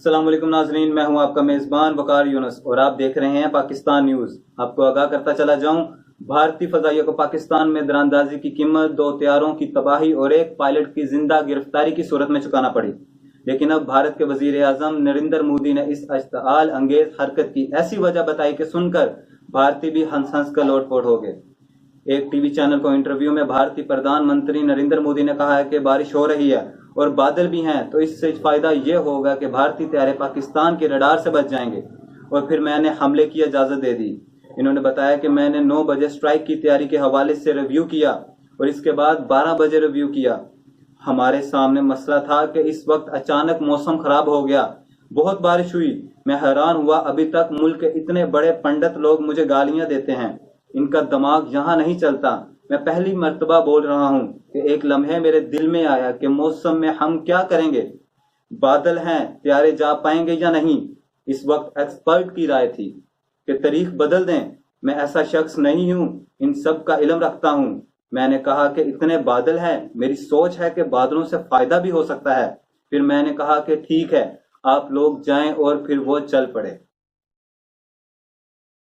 अस्सलाम वालेकुम नाजरीन, मैं हूं आपका मेज़बान वकार यूनुस और आप देख रहे हैं पाकिस्तान न्यूज़। आपको आगाह करता चला जाऊं, भारतीय फजाइया को पाकिस्तान में दरानदाजी की कीमत 2 तैयारों की तबाही और एक पायलट की जिंदा गिरफ्तारी की सूरत में चुकाना पड़ी। लेकिन अब भारत के वजीर आजम नरेंद्र मोदी ने इस अश्ताल अंगेज हरकत की ऐसी वजह बताई कि सुनकर भारतीय भी हंस हंस कर लोटपोट हो गए। एक टीवी चैनल को इंटरव्यू में भारतीय प्रधानमंत्री नरेंद्र मोदी ने कहा है कि बारिश हो रही है और बादल भी हैं, तो इससे फायदा ये होगा कि भारतीय तैयारे पाकिस्तान के रडार से बच जाएंगे और फिर मैंने हमले की इजाजत दे दी। इन्होंने बताया कि मैंने 9 बजे स्ट्राइक की तैयारी के हवाले से रिव्यू किया और इसके बाद 12 बजे रिव्यू किया। हमारे सामने मसला था कि इस वक्त अचानक मौसम खराब हो गया, बहुत बारिश हुई। मैं हैरान हुआ, अभी तक मुल्क के इतने बड़े पंडित लोग मुझे गालियां देते हैं, इनका दिमाग यहाँ नहीं चलता। मैं पहली मर्तबा बोल रहा हूँ कि एक लम्हे मेरे दिल में आया कि मौसम में हम क्या करेंगे, बादल हैं, तैयारे जा पाएंगे या नहीं। इस वक्त एक्सपर्ट की राय थी कि तारीख बदल दें। मैं ऐसा शख्स नहीं हूँ, इन सब का इल्म रखता हूँ। मैंने कहा कि इतने बादल हैं, मेरी सोच है कि बादलों से फायदा भी हो सकता है। फिर मैंने कहा कि ठीक है, आप लोग जाएं और फिर वो चल पड़े।